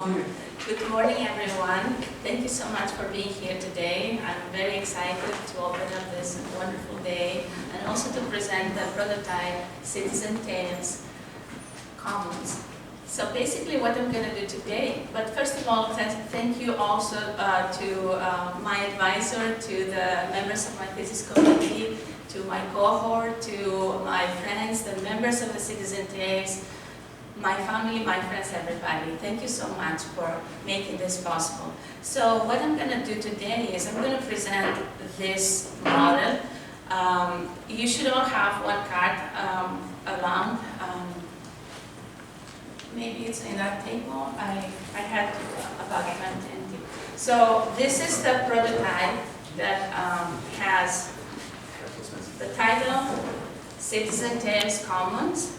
Good morning, everyone. Thank you so much for being here today. I'm very excited to open up this wonderful day and also to present the prototype Citizen Tales Commons. So basically what I'm going to do today, but first of all, thank you also to my advisor, to the members of my thesis committee, to my cohort, to my friends, the members of the Citizen Tales, my family, my friends, everybody. Thank you so much for making this possible. So what I'm going to do today is I'm going to present this model. You should all have one card along. Maybe it's in that table. I had about 20. So this is the prototype that has the title, Citizen Tales Commons.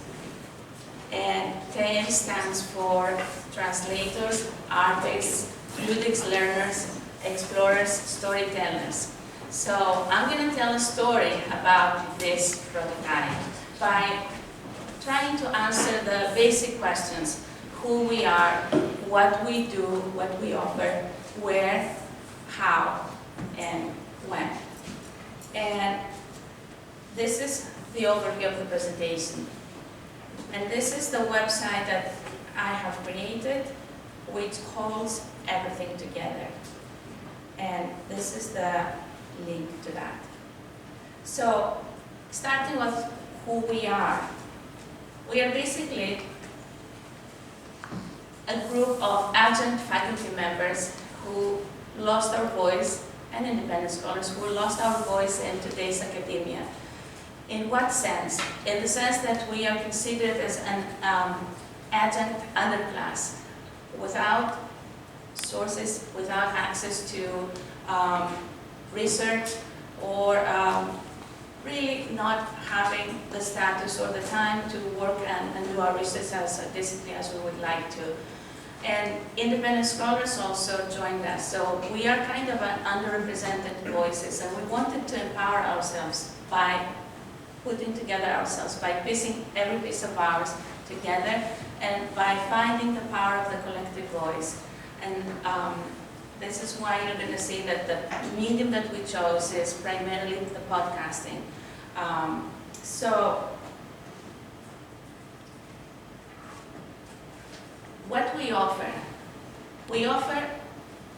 And Tales stands for translators, artists, ludics learners, explorers, storytellers. So I'm going to tell a story about this prototype by trying to answer the basic questions: who we are, what we do, what we offer, where, how, and when. And this is the overview of the presentation. And this is the website that I have created, which holds everything together. And this is the link to that. So, starting with who we are. We are basically a group of adjunct faculty members who lost our voice, and independent scholars who lost our voice in today's academia. In what sense? In the sense that we are considered as an adjunct underclass, without sources, without access to research, or really not having the status or the time to work and do our research as discipline as we would like to. And independent scholars also joined us. So we are kind of an underrepresented voices, and we wanted to empower ourselves by putting together ourselves, by piecing every piece of ours together, and by finding the power of the collective voice. And this is why you're going to see that the medium that we chose is primarily the podcasting. So, what we offer? We offer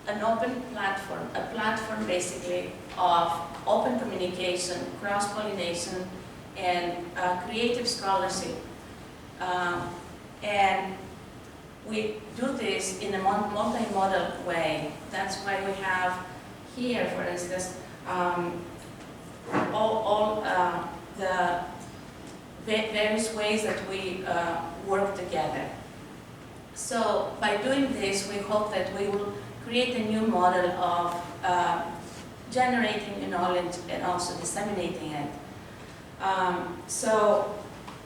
an open platform, a platform basically of open communication, cross-pollination, and creative scholarship. And we do this in a multimodal way. That's why we have here, for instance, all the various ways that we work together. So by doing this, we hope that we will create a new model of generating new knowledge and also disseminating it.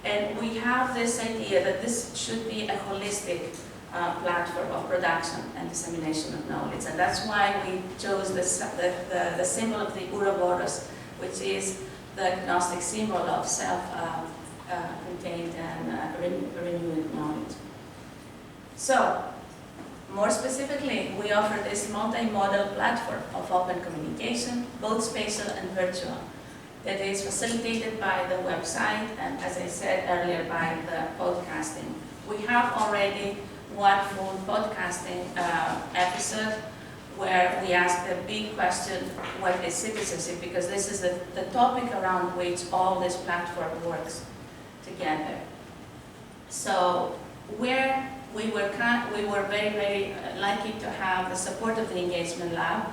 And we have this idea that this should be a holistic platform of production and dissemination of knowledge. And that's why we chose the symbol of the Ouroboros, which is the Gnostic symbol of self-contained and renewing knowledge. So, more specifically, we offer this multimodal platform of open communication, both spatial and virtual, that is facilitated by the website and, as I said earlier, by the podcasting. We have already one full podcasting episode where we ask the big question, what is citizenship? Because this is the topic around which all this platform works together. So, where we were very, very lucky to have the support of the Engagement Lab,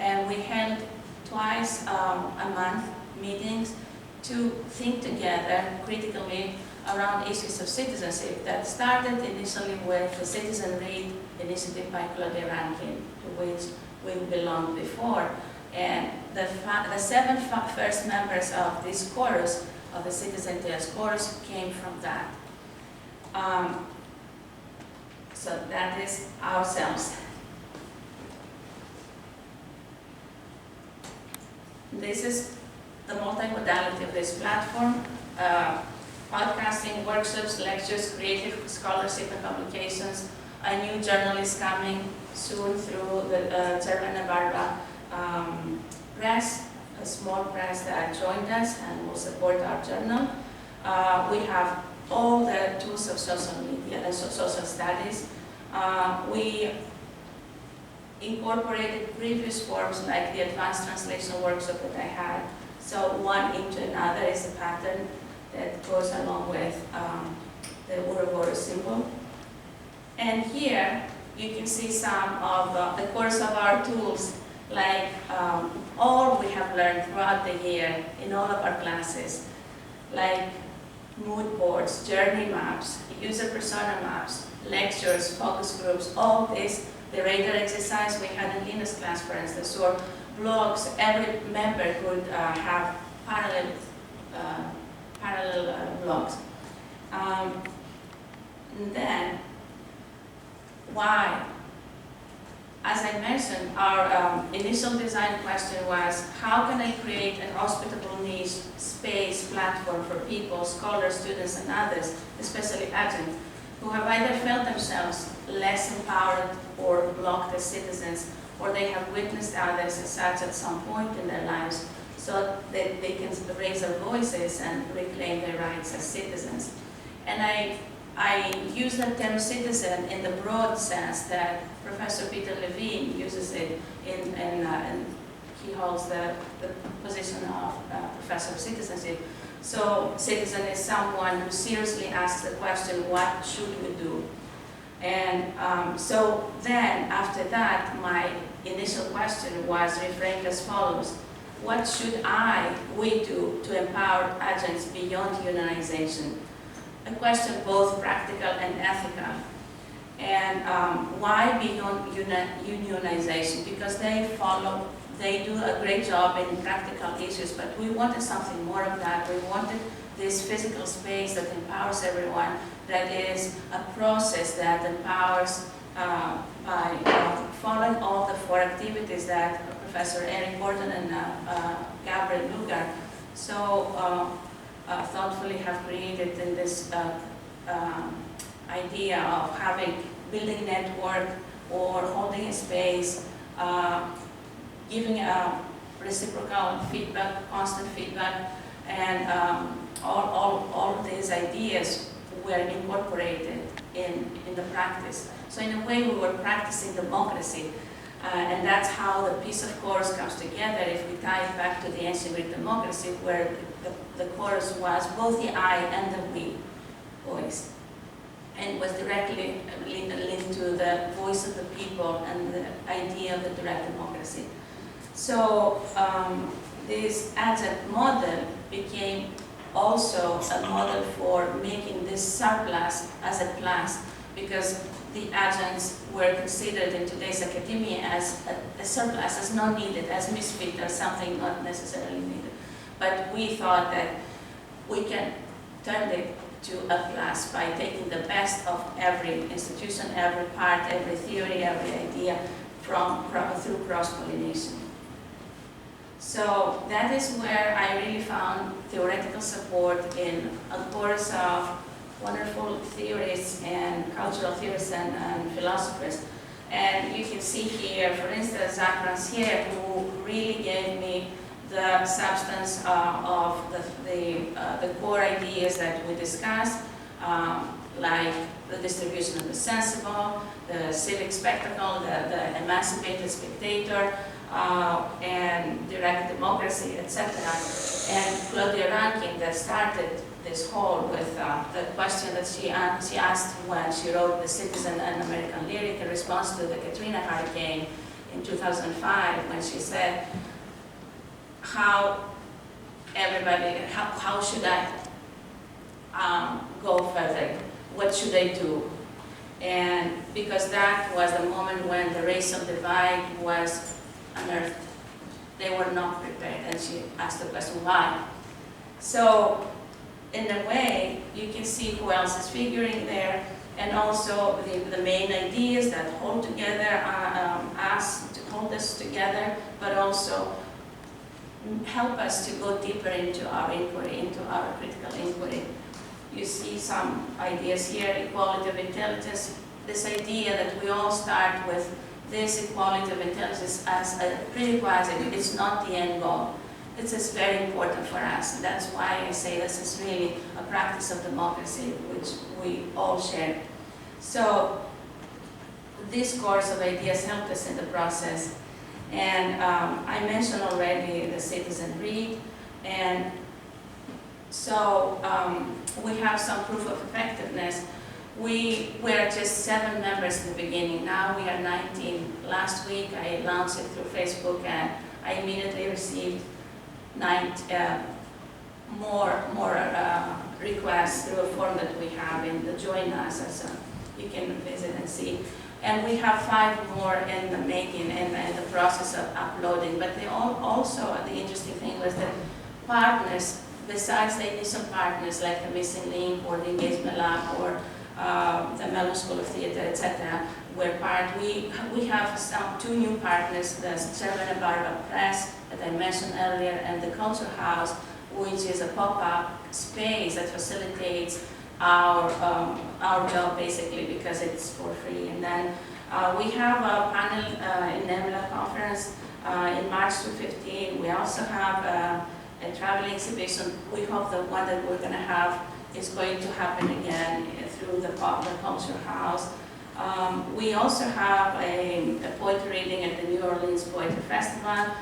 and we held twice a month meetings to think together critically around issues of citizenship that started initially with the Citizen Read initiative by Claudia Rankin, to which we belonged before. And the 7 first members of this chorus, of the Citizen Tales chorus, came from that. So that is ourselves. This is the multimodality of this platform. Podcasting, workshops, lectures, creative scholarship and publications, a new journal is coming soon through the Cervena Barba press, a small press that joined us and will support our journal. We have all the tools of social media and social studies. We incorporated previous forms like the advanced translation workshop that I had. So one into another is a pattern that goes along with the Ouroboros symbol. And here you can see some of the course of our tools, like all we have learned throughout the year in all of our classes, like mood boards, journey maps, user persona maps, lectures, focus groups, all this, the radar exercise we had in Lina's class, for instance, or blogs. Every member could have parallel blogs. And then, why? As I mentioned, our initial design question was, how can I create an hospitable niche space platform for people, scholars, students, and others, especially adjuncts, who have either felt themselves less empowered or blocked as citizens, or they have witnessed others as such at some point in their lives, so that they can raise their voices and reclaim their rights as citizens. And I use the term citizen in the broad sense that Professor Peter Levine uses it and he holds the position of Professor of Citizenship. So citizen is someone who seriously asks the question, what should we do? And so then, after that, my initial question was reframed as follows. What should we do to empower adjuncts beyond unionization? A question both practical and ethical. And why beyond unionization? Because they do a great job in practical issues, but we wanted something more of that. We wanted this physical space that empowers everyone, that is a process that empowers by following all the 4 activities that Professor Eric Gordon and Gabriel Lugar so thoughtfully have created in this idea of building a network or holding a space, giving reciprocal feedback, constant feedback, and all of these ideas were incorporated in the practice. So in a way, we were practicing democracy, and that's how the piece of chorus comes together. If we tie it back to the ancient Greek democracy, where the chorus was both the I and the we voice, and was directly linked to the voice of the people and the idea of the direct democracy. So this adjunct model became also a model for making this surplus as a class, because the adjuncts were considered in today's academia as a surplus, as not needed, as misfit, or something not necessarily needed. But we thought that we can turn it to a class by taking the best of every institution, every part, every theory, every idea through cross-pollination. So that is where I really found theoretical support in a chorus of wonderful theorists and cultural theorists and philosophers. And you can see here, for instance, Jacques Rancière, who really gave me the substance of the core ideas that we discussed, like the distribution of the sensible, the civic spectacle, the emancipated spectator, and direct democracy, etc. And Claudia Rankine, that started this whole with the question that she asked when she wrote The Citizen and American Lyric in response to the Katrina hurricane in 2005, when she said, how should I go further? What should I do? And because that was the moment when the racial divide was unearthed. They were not prepared, and she asked the question, why? So, in a way, you can see who else is figuring there, and also the main ideas that hold together hold us together, but also help us to go deeper into our inquiry, into our critical inquiry. You see some ideas here: equality of intelligence, this idea that we all start with this equality of intelligence as a prerequisite. It's not the end goal. This is very important for us. That's why I say this is really a practice of democracy, which we all share. So this course of ideas helped us in the process. And I mentioned already the citizen read. And so we have some proof of effectiveness. We were just 7 members in the beginning. Now we are 19. Last week I launched it through Facebook, and I immediately received more requests through a form that we have in the Join Us. So you can visit and see. And we have 5 more in the making and in the process of uploading. But they also, the interesting thing was that partners, besides the initial partners like the Missing Link or the Engagement Lab or the Mellon School of Theater, etc., were part. We have 2 new partners, the Sherman & Barbara Press that I mentioned earlier, and the Culture House, which is a pop-up space that facilitates our job basically because it's for free. And then we have a panel in NEMLA conference in March 2015. We also have a travel exhibition. We hope the one that we're going to have is going to happen again through the Culture House. We also have a poetry reading at the New Orleans Poetry Festival.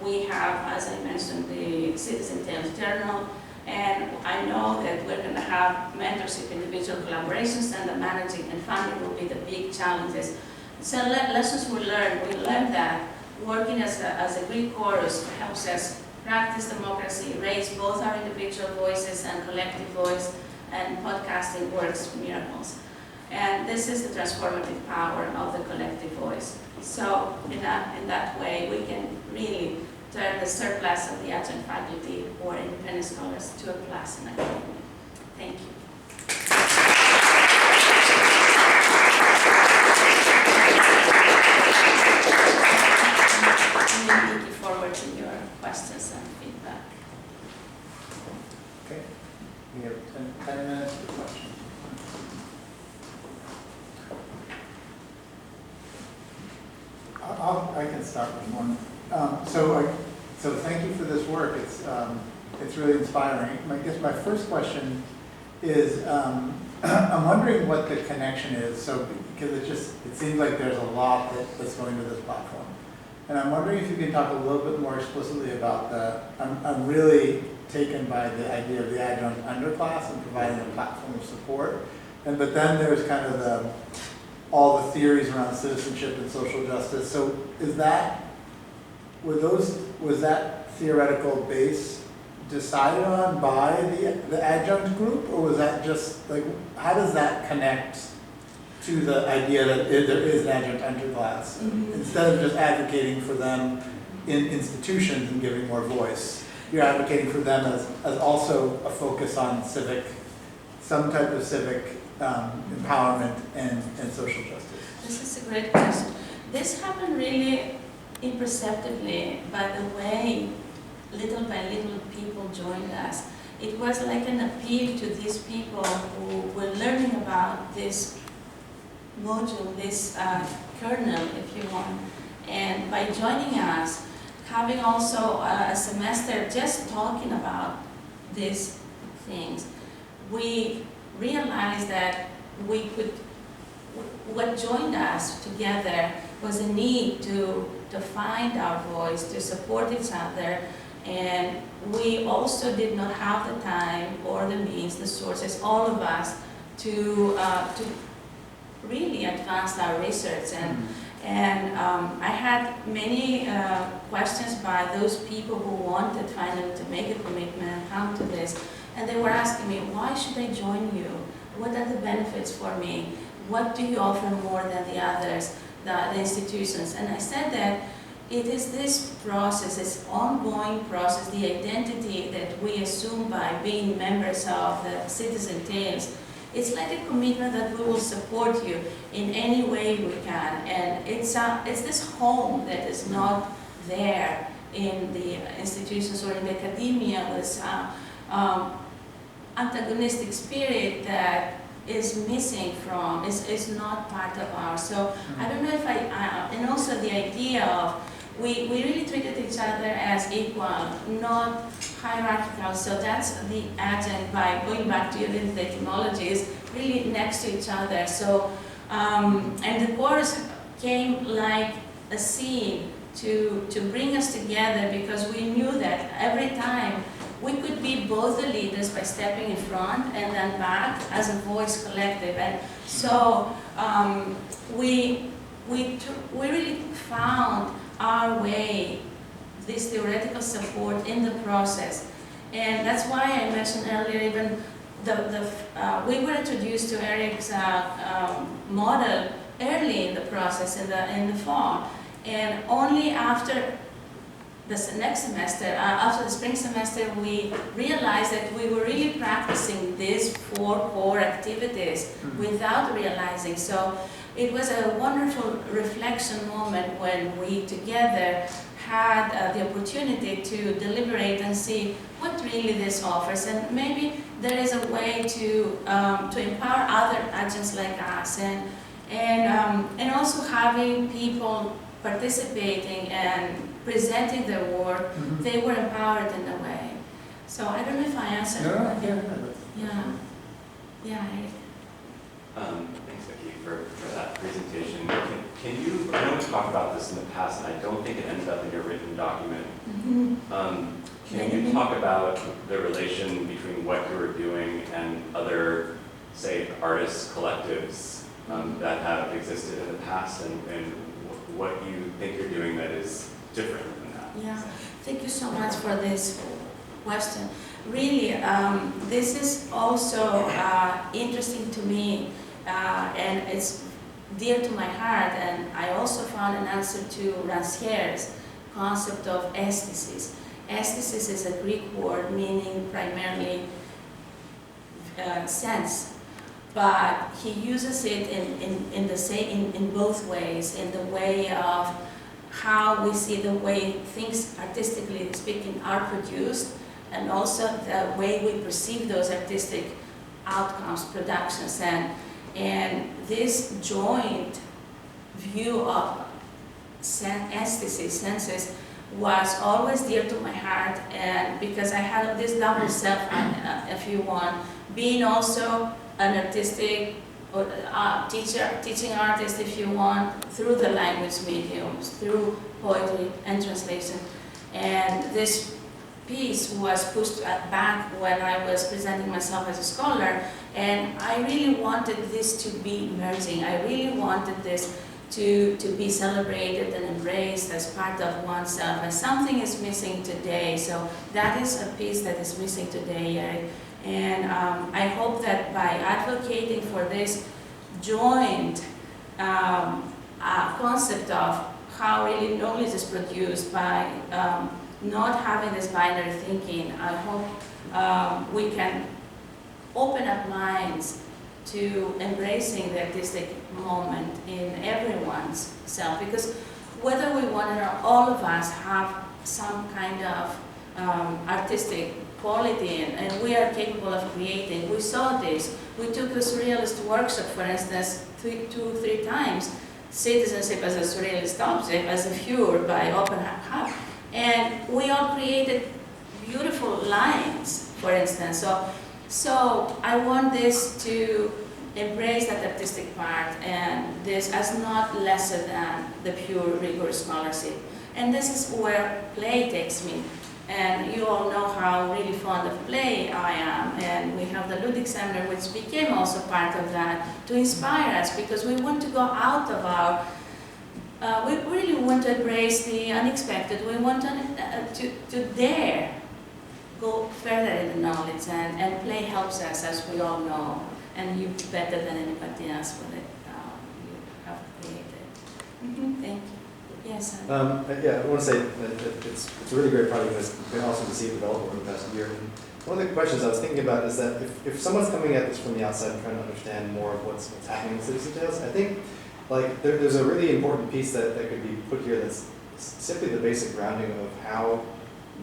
We have, as I mentioned, the Citizen Tales Journal. And I know that we're going to have mentorship, individual collaborations, and the managing and funding will be the big challenges. So lessons we learned. We learned that working as a Greek chorus helps us practice democracy, raise both our individual voices and collective voice, and podcasting works miracles. And this is the transformative power of the collective voice. So in that way, we can really turn the surplus of the adjunct faculty or independent scholars to a plus in academia. Thank you. I'm looking forward to your questions and feedback. Okay, we have 10 minutes for questions. I can start with one. So thank you for this work. It's really inspiring. I guess my first question is, I'm wondering what the connection is. So because it seems like there's a lot that's going to this platform, and I'm wondering if you can talk a little bit more explicitly about I'm really taken by the idea of the adjunct underclass and providing a platform of support, but then there's kind of all the theories around citizenship and social justice. So was that theoretical base decided on by the adjunct group, or was that just like, how does that connect to the idea that there is an adjunct underclass, instead of just advocating for them in institutions and giving more voice? You're advocating for them as also a focus on some type of civic empowerment and social justice. This is a great question. This happened really imperceptibly by the way, little by little, people joined us. It was like an appeal to these people who were learning about this module, this kernel, if you want. And by joining us, having also a semester just talking about these things, we realized that what joined us together was a need to find our voice, to support each other, and we also did not have the time or the means, the sources, all of us, to really advance our research. And I had many questions by those people who wanted finally to make a commitment and come to this. And they were asking me, why should I join you? What are the benefits for me? What do you offer more than the others, the institutions? And I said that it is this process, this ongoing process, the identity that we assume by being members of the Citizen Tales. It's like a commitment that we will support you in any way we can. And it's this home that is not there in the institutions or in the academia, this antagonistic spirit that is missing from, is not part of ours. So I don't know if and also the idea of, we really treated each other as equal, not hierarchical. So that's the adjunct, by going back to your etymology, is really next to each other. So, and the chorus came like a scene to bring us together, because we knew that every time we could be both the leaders by stepping in front and then back as a voice collective. And so we really found our way, this theoretical support in the process. And that's why I mentioned earlier, even we were introduced to Eric's model early in the process, in the fall. And only after the next semester, after the spring semester, we realized that we were really practicing these 4 core activities without realizing. So it was a wonderful reflection moment when we together had the opportunity to deliberate and see what really this offers. And maybe there is a way to empower other adjuncts like us, and also having people participating and presenting their work, they were empowered in a way. So I don't know if I answered. Yeah. Thanks, Vicki, for that presentation. Can you, I know we talked about this in the past, and I don't think it ended up in your written document. Can you talk about the relation between what you were doing and other, say, artist collectives that have existed in the past, and what you think you're doing that is different than that? Yeah, thank you so much for this question. Really, this is also interesting to me, and it's dear to my heart, and I also found an answer to Rancière's concept of aesthesis. Aesthesis is a Greek word meaning primarily sense, but he uses it in both ways, in the way of how we see the way things, artistically speaking, are produced, and also the way we perceive those artistic outcomes, productions, and this joint view of aesthesis, senses, was always dear to my heart, and because I had this double self, if you want, being also an artistic teaching artist, if you want, through the language mediums, through poetry and translation. And this piece was pushed back when I was presenting myself as a scholar, and I really wanted this to be merging. I really wanted this to be celebrated and embraced as part of oneself, and something is missing today. So that is a piece that is missing today, Eric. And I hope that by advocating for this joint concept of how really knowledge is produced by not having this binary thinking, I hope we can open up minds to embracing the artistic moment in everyone's self. Because whether we want it or all of us have some kind of artistic quality, and we are capable of creating. We saw this. We took the Surrealist workshop, for instance, 2-3 times. Citizenship as a Surrealist object, as a fure by Open Hub. And we all created beautiful lines, for instance. So I want this to embrace that artistic part, and this as not lesser than the pure rigorous scholarship. And this is where play takes me. And you all know how really fond of play I am, and we have the Ludic Seminar, which became also part of that, to inspire us, because we want to go out of our, we really want to embrace the unexpected. We want to dare go further in the knowledge, and play helps us, as we all know, and you better than anybody else with it you have created. Thank you. Yes. Yeah, I want to say that it's a really great project that's been awesome to see it develop over the past year. And one of the questions I was thinking about is that if someone's coming at this from the outside and trying to understand more of what's happening in Citizen Tales, I think like there's a really important piece that could be put here that's simply the basic grounding of how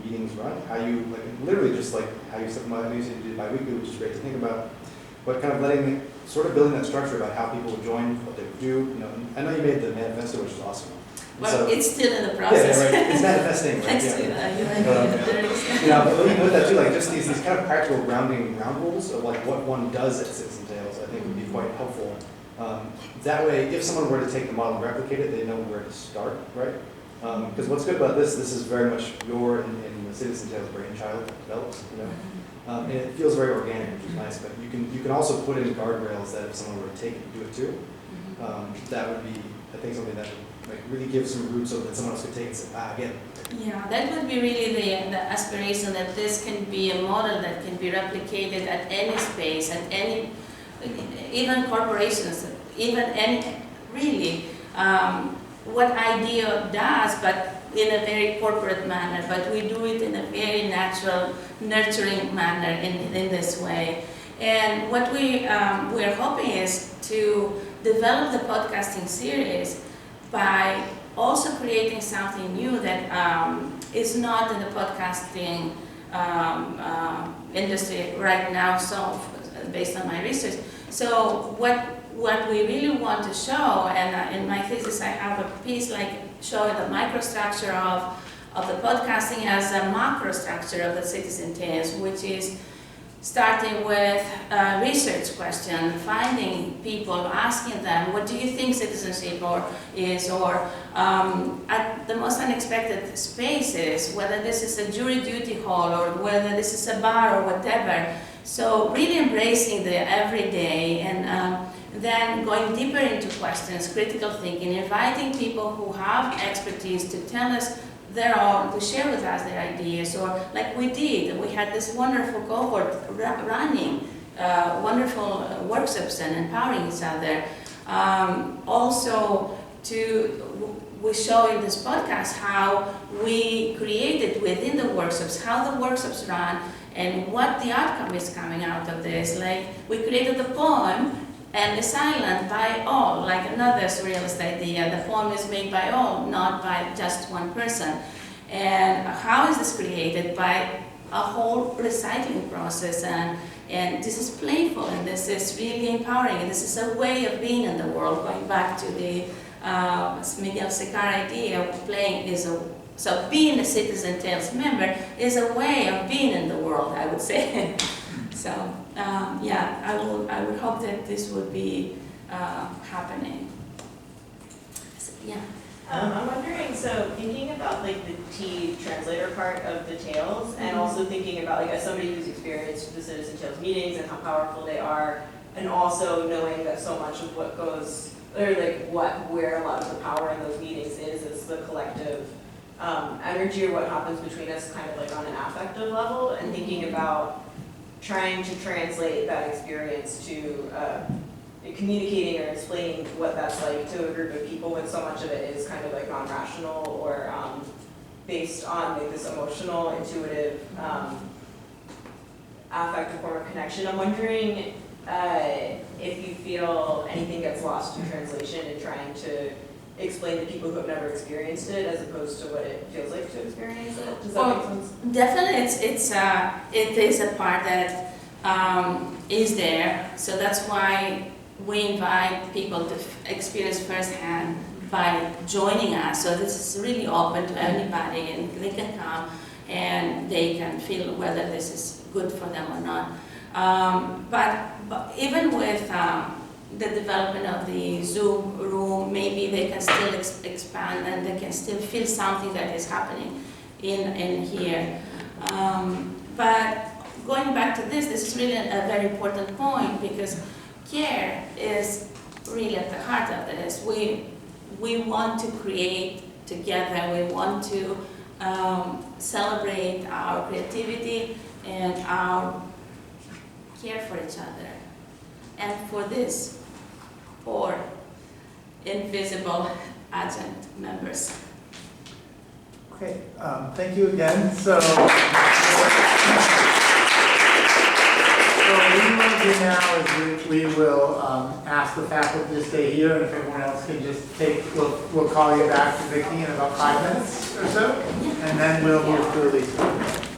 meetings run, how you literally just like how you do it bi-weekly, which is great to think about, but kind of letting sort of building that structure about how people would join, what they would do. You know, and I know you made the manifesto, which is awesome. And Well, it's still in the yeah, process. yeah, right. It's manifesting, right? Thanks Yeah. to that, you're right. You know, but even with that too, like just these kind of practical ground rules of like what one does at Citizen Tales, I think would be quite helpful. That way, if someone were to take the model and replicate it, they know where to start, right? Because what's good about this is very much your in the Citizen Tales brainchild that develops, you know. And it feels very organic, which is nice. But you can also put in guardrails that if someone were to take it and do it too, that would be, I think, something that would like really give some roots so that someone else could take it and say, again. Yeah, that would be really the aspiration, that this can be a model that can be replicated at any space, at any, even corporations, even any, really, what IDEO does, but in a very corporate manner, but we do it in a very natural, nurturing manner in this way. And what we're hoping is to develop the podcasting series by also creating something new that is not in the podcasting industry right now, so based on my research. So what we really want to show, and in my thesis I have a piece like showing the microstructure of the podcasting as a macrostructure of the Citizen Tales, which is starting with a research question, finding people, asking them, what do you think citizenship is, or at the most unexpected spaces, whether this is a jury duty hall or whether this is a bar or whatever. So really embracing the everyday and then going deeper into questions, critical thinking, inviting people who have expertise to tell us their own, to share with us their ideas, or like we did, we had this wonderful cohort running wonderful workshops and empowering each other. Also, we show in this podcast how we created within the workshops, how the workshops run, and what the outcome is coming out of this. Like, we created a poem and a silent by all, like another surrealist idea. The poem is made by all, not by just one person. And how is this created? By a whole recycling process, and this is playful, and this is really empowering, and this is a way of being in the world, going back to the Miguel Secar idea of playing is a, so being a Citizen Tales member is a way of being in the world, I would say. So, yeah, I would hope that this would be happening. So, yeah. I'm wondering, so thinking about like the T translator part of the tales, and also thinking about like as somebody who's experienced the Citizen Tales meetings and how powerful they are, and also knowing that so much of what goes, or like where a lot of the power in those meetings is the collective energy, or what happens between us kind of like on an affective level, and thinking about trying to translate that experience to communicating or explaining what that's like to a group of people when so much of it is kind of like non-rational or based on like this emotional, intuitive, affective form of connection. I'm wondering if you feel anything gets lost in translation in trying to explain to people who have never experienced it as opposed to what it feels like to experience it. Does that make sense? Definitely, it is a part that is there. So that's why we invite people to experience firsthand by joining us. So this is really open to anybody, and they can come and they can feel whether this is good for them or not. But even with the development of the Zoom room, maybe they can still expand and they can still feel something that is happening in here. But going back to this is really a very important point, because care is really at the heart of this. We want to create together, we want to celebrate our creativity and our care for each other. And for this, for invisible adjunct members. Okay, thank you again. So what we will do now is we will ask the faculty to stay here, and if everyone else can just we'll call you back to Vicky in about 5 minutes or so, and then we'll move to Elisa.